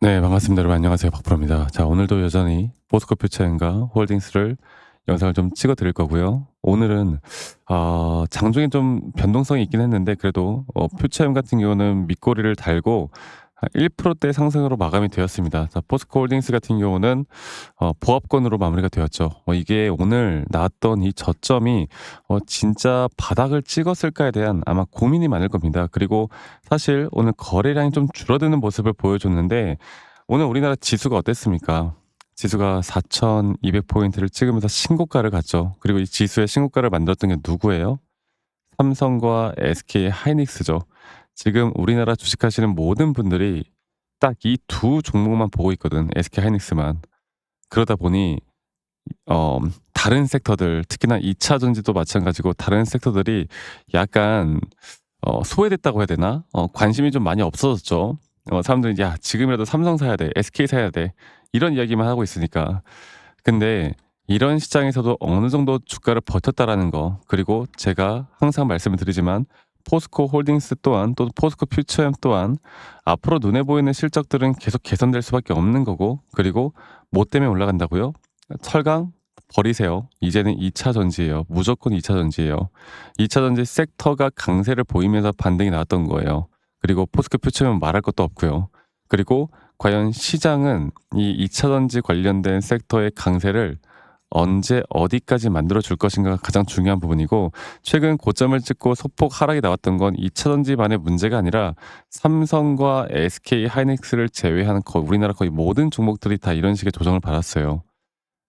네, 반갑습니다. 여러분 안녕하세요. 박프로입니다. 자, 오늘도 여전히 포스코 퓨처엠과 홀딩스를 영상을 좀 찍어 드릴 거고요. 오늘은 장중에 좀 변동성이 있긴 했는데 그래도 퓨처엠 같은 경우는 밑꼬리를 달고 1%대 상승으로 마감이 되었습니다. 자, 포스코 홀딩스 같은 경우는 보합권으로 마무리가 되었죠. 이게 오늘 나왔던 이 저점이 진짜 바닥을 찍었을까에 대한 아마 고민이 많을 겁니다. 그리고 사실 오늘 거래량이 좀 줄어드는 모습을 보여줬는데 오늘 우리나라 지수가 어땠습니까? 지수가 4,200포인트를 찍으면서 신고가를 갔죠. 그리고 이 지수의 신고가를 만들었던 게 누구예요? 삼성과 SK 하이닉스죠. 지금 우리나라 주식하시는 모든 분들이 딱 이 두 종목만 보고 있거든. SK 하이닉스만. 그러다 보니 다른 섹터들 특히나 2차 전지도 마찬가지고 다른 섹터들이 약간 소외됐다고 해야 되나? 관심이 좀 많이 없어졌죠. 사람들이 "야 지금이라도 삼성 사야 돼. SK 사야 돼." 이런 이야기만 하고 있으니까. 근데 이런 시장에서도 어느 정도 주가를 버텼다라는 거, 그리고 제가 항상 말씀을 드리지만 포스코 홀딩스 또한 또 포스코 퓨처엠 또한 앞으로 눈에 보이는 실적들은 계속 개선될 수밖에 없는 거고, 그리고 뭐 때문에 올라간다고요? 철강 버리세요. 이제는 2차 전지예요. 무조건 2차 전지예요. 2차 전지 섹터가 강세를 보이면서 반등이 나왔던 거예요. 그리고 포스코 퓨처엠은 말할 것도 없고요. 그리고 과연 시장은 이 2차 전지 관련된 섹터의 강세를 언제 어디까지 만들어 줄 것인가가 가장 중요한 부분이고, 최근 고점을 찍고 소폭 하락이 나왔던 건 2차 전지만의 문제가 아니라 삼성과 SK 하이닉스를 제외한 우리나라 거의 모든 종목들이 다 이런 식의 조정을 받았어요.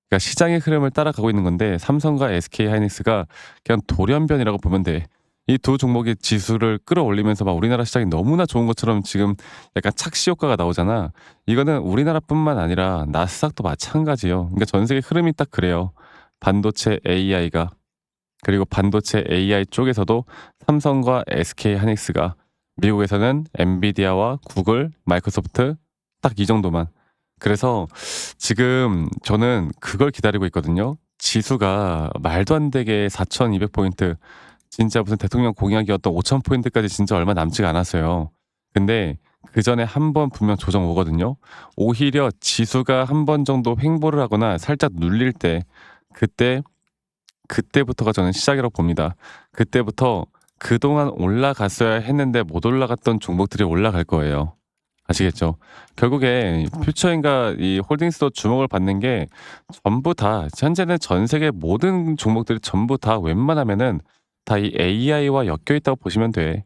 그러니까 시장의 흐름을 따라가고 있는 건데 삼성과 SK 하이닉스가 그냥 돌연변이라고 보면 돼. 이 두 종목이 지수를 끌어올리면서 막 우리나라 시장이 너무나 좋은 것처럼 지금 약간 착시 효과가 나오잖아. 이거는 우리나라뿐만 아니라 나스닥도 마찬가지예요. 그러니까 전 세계 흐름이 딱 그래요. 반도체 AI가, 그리고 반도체 AI 쪽에서도 삼성과 SK 하이닉스가, 미국에서는 엔비디아와 구글, 마이크로소프트, 딱 이 정도만. 그래서 지금 저는 그걸 기다리고 있거든요. 지수가 말도 안 되게 4,200포인트, 진짜 무슨 대통령 공약이었던 5,000포인트까지 진짜 얼마 남지가 않았어요. 근데 그 전에 한 번 분명 조정 오거든요. 오히려 지수가 한 번 정도 횡보를 하거나 살짝 눌릴 때, 그때 그때부터가 저는 시작이라고 봅니다. 그때부터 그동안 올라갔어야 했는데 못 올라갔던 종목들이 올라갈 거예요. 아시겠죠? 결국에 퓨처인가 이 홀딩스도 주목을 받는 게 전부 다, 현재는 전 세계 모든 종목들이 전부 다 웬만하면은 다 이 AI와 엮여 있다고 보시면 돼.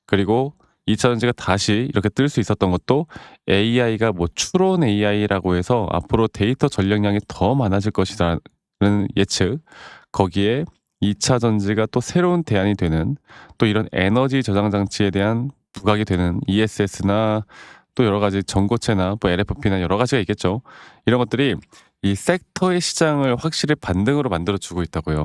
그리고 2차 전지가 다시 이렇게 뜰 수 있었던 것도 AI가 뭐 추론 AI라고 해서 앞으로 데이터 전력량이 더 많아질 것이라는 예측, 거기에 2차 전지가 또 새로운 대안이 되는, 또 이런 에너지 저장 장치에 대한 부각이 되는 ESS나 또 여러 가지 전고체나 뭐 LFP나 여러 가지가 있겠죠. 이런 것들이 이 섹터의 시장을 확실히 반등으로 만들어 주고 있다고요.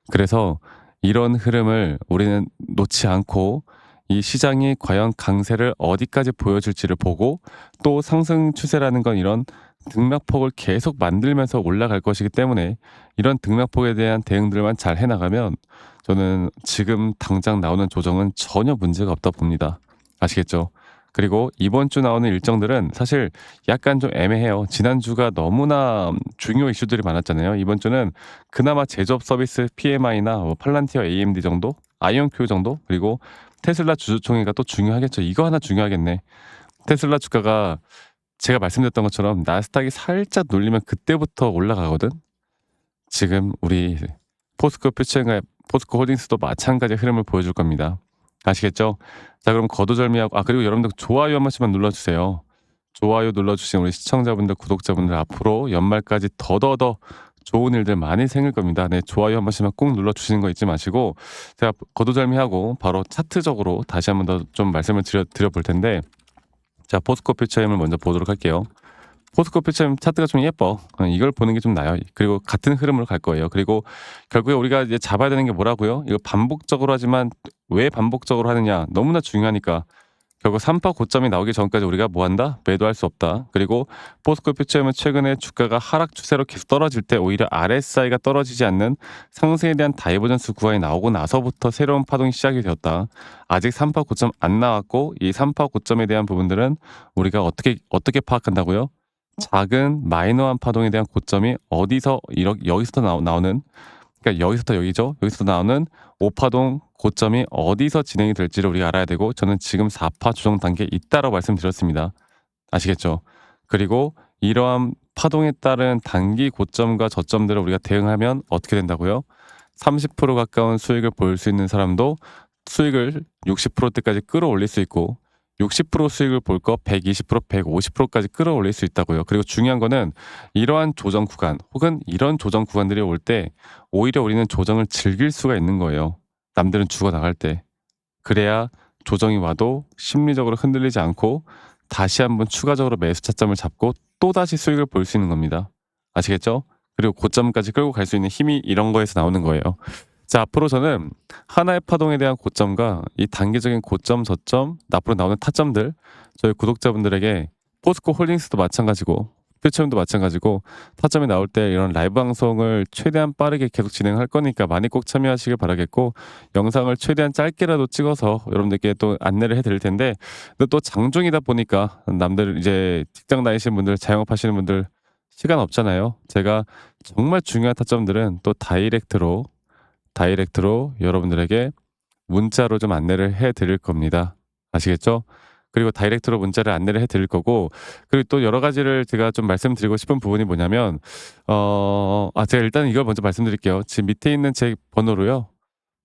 그래서 이런 흐름을 우리는 놓지 않고 이 시장이 과연 강세를 어디까지 보여줄지를 보고, 또 상승 추세라는 건 이런 등락폭을 계속 만들면서 올라갈 것이기 때문에 이런 등락폭에 대한 대응들만 잘 해나가면 저는 지금 당장 나오는 조정은 전혀 문제가 없다 봅니다. 아시겠죠? 그리고 이번 주 나오는 일정들은 사실 약간 좀 애매해요. 지난주가 너무나 중요 이슈들이 많았잖아요. 이번 주는 그나마 제조업 서비스 PMI나 뭐 팔란티어 AMD 정도, 아이온큐 정도, 그리고 테슬라 주주총회가 또 중요하겠죠. 이거 하나 중요하겠네. 테슬라 주가가 제가 말씀드렸던 것처럼 나스닥이 살짝 눌리면 그때부터 올라가거든. 지금 우리 포스코 퓨처과 포스코 홀딩스도 마찬가지의 흐름을 보여줄 겁니다. 아시겠죠? 자, 그럼 거두절미하고, 그리고 여러분들 좋아요 한 번씩만 눌러주세요. 좋아요 눌러주신 우리 시청자분들, 구독자분들, 앞으로 연말까지 더더더 좋은 일들 많이 생길 겁니다. 네, 좋아요 한 번씩만 꼭 눌러주시는 거 잊지 마시고, 제가 거두절미하고 바로 차트적으로 다시 한 번 더 좀 말씀을 드려볼 텐데, 자, 포스코 퓨처엠을 먼저 보도록 할게요. 포스코 퓨처엠 차트가 좀 예뻐. 이걸 보는 게 좀 나아요. 그리고 같은 흐름으로 갈 거예요. 그리고 결국에 우리가 이제 잡아야 되는 게 뭐라고요? 이거 반복적으로 하지만 왜 반복적으로 하느냐? 너무나 중요하니까. 결국 3파 고점이 나오기 전까지 우리가 뭐 한다? 매도할 수 없다. 그리고 포스코 퓨처엠은 최근에 주가가 하락 추세로 계속 떨어질 때 오히려 RSI가 떨어지지 않는 상승에 대한 다이버전스 구간이 나오고 나서부터 새로운 파동이 시작이 되었다. 아직 3파 고점 안 나왔고 이 3파 고점에 대한 부분들은 우리가 어떻게 파악한다고요? 작은 마이너한 파동에 대한 고점이 어디서 여기서부터 나오는, 그러니까 여기서부터 여기죠. 여기서 나오는 5파동 고점이 어디서 진행이 될지를 우리가 알아야 되고, 저는 지금 4파 조정 단계에 있다라고 말씀드렸습니다. 아시겠죠? 그리고 이러한 파동에 따른 단기 고점과 저점들을 우리가 대응하면 어떻게 된다고요? 30% 가까운 수익을 볼 수 있는 사람도 수익을 60%대까지 끌어올릴 수 있고, 60% 수익을 볼 거 120%, 150%까지 끌어올릴 수 있다고요. 그리고 중요한 거는 이러한 조정 구간 혹은 이런 조정 구간들이 올 때 오히려 우리는 조정을 즐길 수가 있는 거예요. 남들은 죽어 나갈 때. 그래야 조정이 와도 심리적으로 흔들리지 않고 다시 한번 추가적으로 매수 차점을 잡고 또다시 수익을 볼 수 있는 겁니다. 아시겠죠? 그리고 고점까지 끌고 갈 수 있는 힘이 이런 거에서 나오는 거예요. 자, 앞으로 저는 하나의 파동에 대한 고점과 이 단기적인 고점, 저점, 앞으로 나오는 타점들, 저희 구독자분들에게 포스코 홀딩스도 마찬가지고 퓨처엠도 마찬가지고 타점이 나올 때 이런 라이브 방송을 최대한 빠르게 계속 진행할 거니까 많이 꼭 참여하시길 바라겠고, 영상을 최대한 짧게라도 찍어서 여러분들께 또 안내를 해드릴 텐데, 근데 또 장중이다 보니까 남들 이제 직장 다니시는 분들, 자영업하시는 분들 시간 없잖아요. 제가 정말 중요한 타점들은 또 다이렉트로 여러분들에게 문자로 좀 안내를 해 드릴 겁니다. 아시겠죠? 그리고 다이렉트로 문자를 안내를 해 드릴 거고, 그리고 또 여러 가지를 제가 좀 말씀드리고 싶은 부분이 뭐냐면, 제가 일단 이걸 먼저 말씀드릴게요. 지금 밑에 있는 제 번호로요.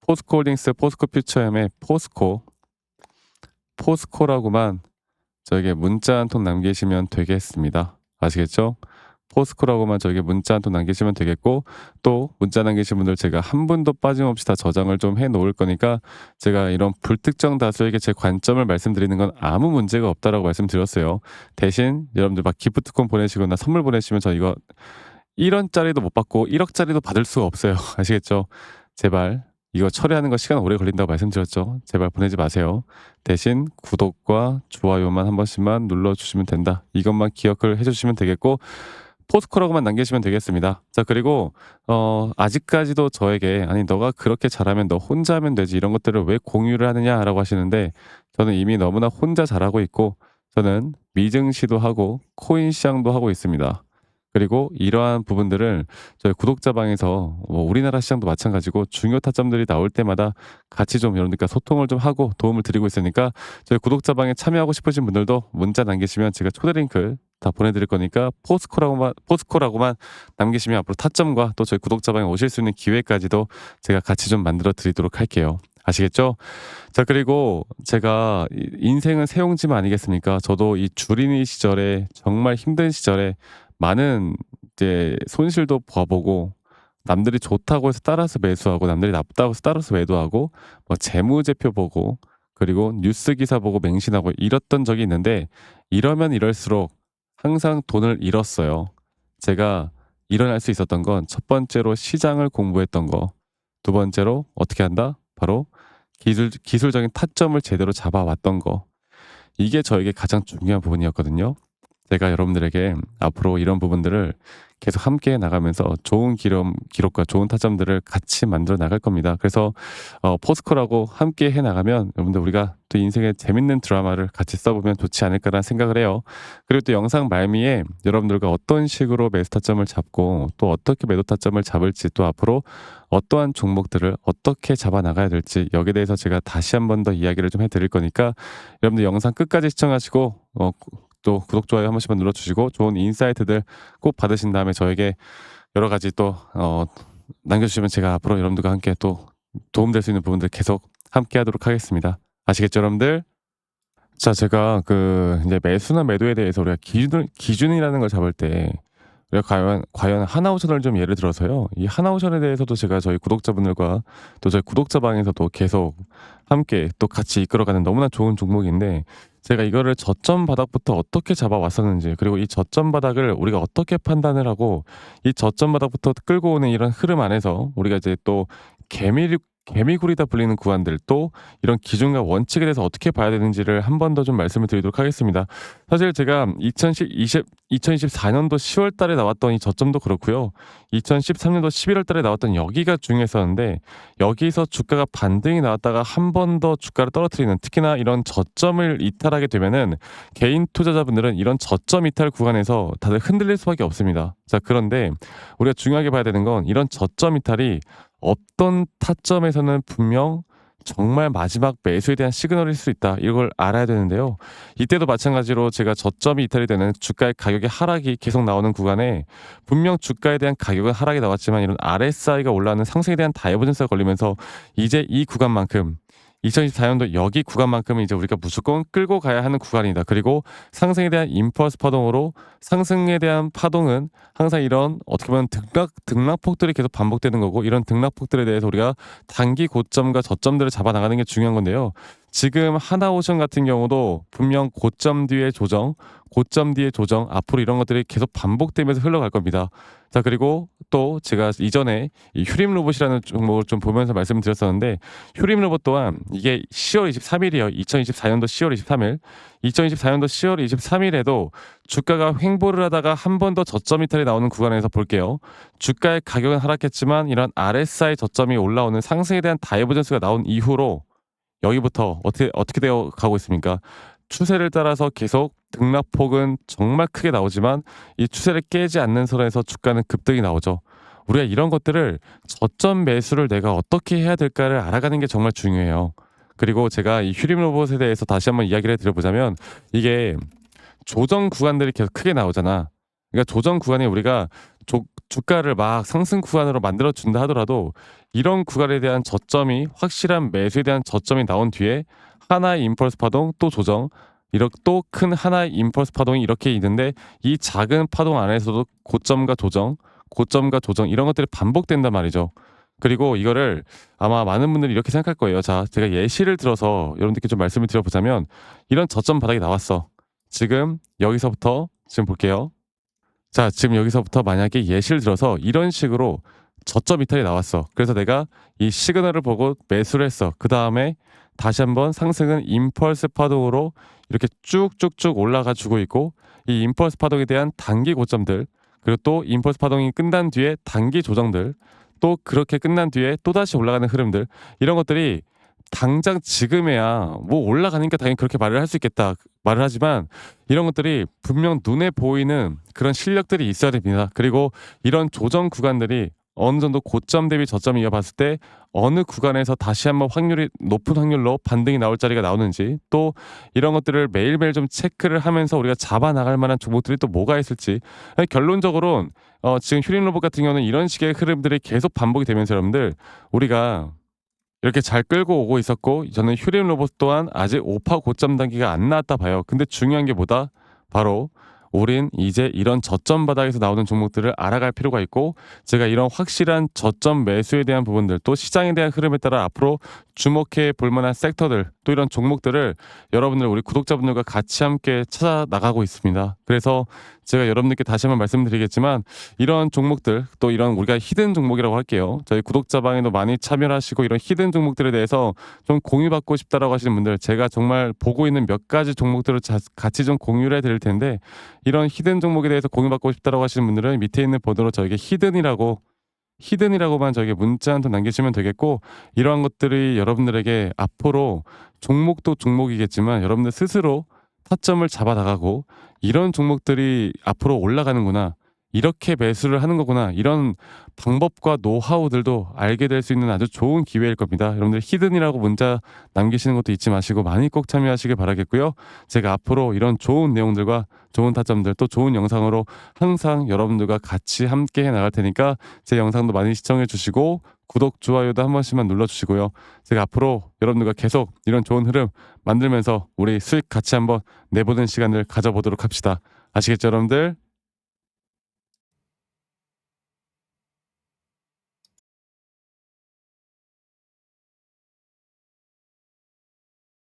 포스코 홀딩스, 포스코 퓨처엠의 포스코라고만 저에게 문자 한 통 남기시면 되겠습니다. 아시겠죠? 포스코라고만 저에게 문자 한 통 남기시면 되겠고, 또 문자 남기신 분들 제가 한 분도 빠짐없이 다 저장을 좀 해 놓을 거니까, 제가 이런 불특정 다수에게 제 관점을 말씀드리는 건 아무 문제가 없다라고 말씀드렸어요. 대신 여러분들 막 기프트콘 보내시거나 선물 보내시면 저 이거 1원짜리도 못 받고 1억짜리도 받을 수가 없어요. 아시겠죠? 제발 이거 처리하는 거 시간 오래 걸린다고 말씀드렸죠. 제발 보내지 마세요. 대신 구독과 좋아요만 한 번씩만 눌러주시면 된다. 이것만 기억을 해주시면 되겠고, 포스코라고만 남기시면 되겠습니다. 자, 그리고 아직까지도 저에게 아니 너가 그렇게 잘하면 너 혼자 하면 되지 이런 것들을 왜 공유를 하느냐라고 하시는데, 저는 이미 너무나 혼자 잘하고 있고, 저는 미증 시도 하고 코인 시장도 하고 있습니다. 그리고 이러한 부분들을 저희 구독자방에서 우리나라 시장도 마찬가지고 중요 타점들이 나올 때마다 같이 좀 여러분들과 소통을 좀 하고 도움을 드리고 있으니까, 저희 구독자방에 참여하고 싶으신 분들도 문자 남기시면 제가 초대 링크 다 보내드릴 거니까 포스코라고만 남기시면 앞으로 타점과 또 저희 구독자방에 오실 수 있는 기회까지도 제가 같이 좀 만들어 드리도록 할게요. 아시겠죠? 자, 그리고 제가 인생은 새옹지마 아니겠습니까? 저도 이 주린이 시절에 정말 힘든 시절에 많은 이제 손실도 봐보고, 남들이 좋다고 해서 따라서 매수하고 남들이 나쁘다고 해서 따라서 매도하고, 뭐 재무제표 보고 그리고 뉴스 기사 보고 맹신하고 이랬던 적이 있는데, 이러면 이럴수록 항상 돈을 잃었어요. 제가 일어날 수 있었던 건 첫 번째로 시장을 공부했던 거, 두 번째로 어떻게 한다? 바로 기술적인 타점을 제대로 잡아왔던 거. 이게 저에게 가장 중요한 부분이었거든요. 제가 여러분들에게 앞으로 이런 부분들을 계속 함께 나가면서 좋은 기록과 좋은 타점들을 같이 만들어 나갈 겁니다. 그래서 포스코라고 함께 해 나가면 여러분들 우리가 또 인생의 재밌는 드라마를 같이 써보면 좋지 않을까라는 생각을 해요. 그리고 또 영상 말미에 여러분들과 어떤 식으로 매수 타점을 잡고 또 어떻게 매도 타점을 잡을지, 또 앞으로 어떠한 종목들을 어떻게 잡아 나가야 될지, 여기에 대해서 제가 다시 한 번 더 이야기를 좀 해드릴 거니까, 여러분들 영상 끝까지 시청하시고 또 구독, 좋아요 한 번씩만 눌러주시고 좋은 인사이트들 꼭 받으신 다음에 저에게 여러 가지 또 남겨주시면 제가 앞으로 여러분들과 함께 또 도움될 수 있는 부분들 계속 함께 하도록 하겠습니다. 아시겠죠, 여러분들? 자, 제가 이제 매수나 매도에 대해서 우리가 기준이라는 걸 잡을 때, 우리가 과연 하나오션을 좀 예를 들어서요. 이 하나오션에 대해서도 제가 저희 구독자분들과 또 저희 구독자방에서도 계속 함께 또 같이 이끌어가는 너무나 좋은 종목인데, 제가 이거를 저점 바닥부터 어떻게 잡아왔었는지, 그리고 이 저점 바닥을 우리가 어떻게 판단을 하고, 이 저점 바닥부터 끌고 오는 이런 흐름 안에서 우리가 이제 또 개미굴이다 불리는 구간들 또 이런 기준과 원칙에 대해서 어떻게 봐야 되는지를 한 번 더 좀 말씀을 드리도록 하겠습니다. 사실 제가 2024년도 10월 달에 나왔던 이 저점도 그렇고요. 2013년도 11월 달에 나왔던 여기가 중요했었는데 여기서 주가가 반등이 나왔다가 한 번 더 주가를 떨어뜨리는 특히나 이런 저점을 이탈하게 되면은 개인 투자자분들은 이런 저점 이탈 구간에서 다들 흔들릴 수밖에 없습니다. 자, 그런데 우리가 중요하게 봐야 되는 건 이런 저점 이탈이 어떤 타점에서는 분명 정말 마지막 매수에 대한 시그널일 수 있다. 이걸 알아야 되는데요. 이때도 마찬가지로 제가 저점이 이탈이 되는 주가의 가격의 하락이 계속 나오는 구간에 분명 주가에 대한 가격은 하락이 나왔지만 이런 RSI가 올라가는 상승에 대한 다이버전스가 걸리면서 이제 이 구간만큼 2024년도 여기 구간만큼은 이제 우리가 무조건 끌고 가야 하는 구간이다. 그리고 상승에 대한 임펄스 파동으로 상승에 대한 파동은 항상 이런 어떻게 보면 등락폭들이 계속 반복되는 거고 이런 등락폭들에 대해서 우리가 단기 고점과 저점들을 잡아 나가는 게 중요한 건데요. 지금 하나오션 같은 경우도 분명 고점 뒤에 조정, 고점 뒤에 조정, 앞으로 이런 것들이 계속 반복되면서 흘러갈 겁니다. 자, 그리고 또 제가 이전에 이 휴림 로봇이라는 종목을 좀 보면서 말씀을 드렸었는데 휴림 로봇 또한 이게 10월 23일이요. 2024년도 10월 23일. 2024년도 10월 23일에도 주가가 횡보를 하다가 한 번 더 저점 이탈이 나오는 구간에서 볼게요. 주가의 가격은 하락했지만 이런 RSI 저점이 올라오는 상승에 대한 다이버전스가 나온 이후로 여기부터 어떻게 되어 가고 있습니까? 추세를 따라서 계속 등락폭은 정말 크게 나오지만 이 추세를 깨지 않는 선에서 주가는 급등이 나오죠. 우리가 이런 것들을 저점 매수를 내가 어떻게 해야 될까를 알아가는 게 정말 중요해요. 그리고 제가 이 휴림 로봇에 대해서 다시 한번 이야기를 드려보자면 이게 조정 구간들이 계속 크게 나오잖아. 그러니까 조정 구간에 우리가 주가를 막 상승 구간으로 만들어 준다 하더라도 이런 구간에 대한 저점이 확실한 매수에 대한 저점이 나온 뒤에 하나의 임펄스 파동 또 조정 이렇게 또 큰 하나의 임펄스 파동이 이렇게 있는데 이 작은 파동 안에서도 고점과 조정, 고점과 조정 이런 것들이 반복된단 말이죠. 그리고 이거를 아마 많은 분들이 이렇게 생각할 거예요. 자, 제가 예시를 들어서 여러분들께 좀 말씀을 드려보자면 이런 저점 바닥이 나왔어. 지금 여기서부터 지금 볼게요. 자, 지금 여기서부터 만약에 예시를 들어서 이런 식으로 저점 이탈이 나왔어. 그래서 내가 이 시그널을 보고 매수를 했어. 그 다음에 다시 한번 상승은 임펄스 파동으로 이렇게 쭉쭉쭉 올라가 주고 있고 이 임펄스 파동에 대한 단기 고점들 그리고 또 임펄스 파동이 끝난 뒤에 단기 조정들 또 그렇게 끝난 뒤에 또다시 올라가는 흐름들 이런 것들이 당장 지금에야 뭐 올라가니까 당연히 그렇게 말을 할 수 있겠다 말을 하지만 이런 것들이 분명 눈에 보이는 그런 실력들이 있어야 됩니다. 그리고 이런 조정 구간들이 어느 정도 고점 대비 저점 이어봤을 때 어느 구간에서 다시 한번 확률이 높은 확률로 반등이 나올 자리가 나오는지 또 이런 것들을 매일매일 좀 체크를 하면서 우리가 잡아 나갈 만한 종목들이 또 뭐가 있을지 결론적으로는 지금 휴림 로봇 같은 경우는 이런 식의 흐름들이 계속 반복이 되면서 여러분들 우리가 이렇게 잘 끌고 오고 있었고 저는 휴림 로봇 또한 아직 오파 고점 단계가 안 나왔다 봐요. 근데 중요한 게 뭐다? 바로 우린 이제 이런 저점 바닥에서 나오는 종목들을 알아갈 필요가 있고 제가 이런 확실한 저점 매수에 대한 부분들 또 시장에 대한 흐름에 따라 앞으로 주목해 볼 만한 섹터들 또 이런 종목들을 여러분들 우리 구독자분들과 같이 함께 찾아 나가고 있습니다. 그래서 제가 여러분들께 다시 한번 말씀드리겠지만 이런 종목들 또 이런 우리가 히든 종목이라고 할게요. 저희 구독자방에도 많이 참여를 하시고 이런 히든 종목들에 대해서 좀 공유받고 싶다라고 하시는 분들 제가 정말 보고 있는 몇 가지 종목들을 같이 좀 공유를 해드릴 텐데 이런 히든 종목에 대해서 공유받고 싶다라고 하시는 분들은 밑에 있는 번호로 저에게 히든이라고만 저에게 문자 한 통 남기시면 되겠고 이러한 것들이 여러분들에게 앞으로 종목도 종목이겠지만 여러분들 스스로 타점을 잡아 나가고 이런 종목들이 앞으로 올라가는구나. 이렇게 매수를 하는 거구나. 이런 방법과 노하우들도 알게 될 수 있는 아주 좋은 기회일 겁니다. 여러분들 히든이라고 문자 남기시는 것도 잊지 마시고 많이 꼭 참여하시길 바라겠고요. 제가 앞으로 이런 좋은 내용들과 좋은 타점들 또 좋은 영상으로 항상 여러분들과 같이 함께 해 나갈 테니까 제 영상도 많이 시청해 주시고 구독, 좋아요도 한 번씩만 눌러주시고요. 제가 앞으로 여러분들과 계속 이런 좋은 흐름 만들면서 우리 수익 같이 한번 내보는 시간을 가져보도록 합시다. 아시겠죠, 여러분들?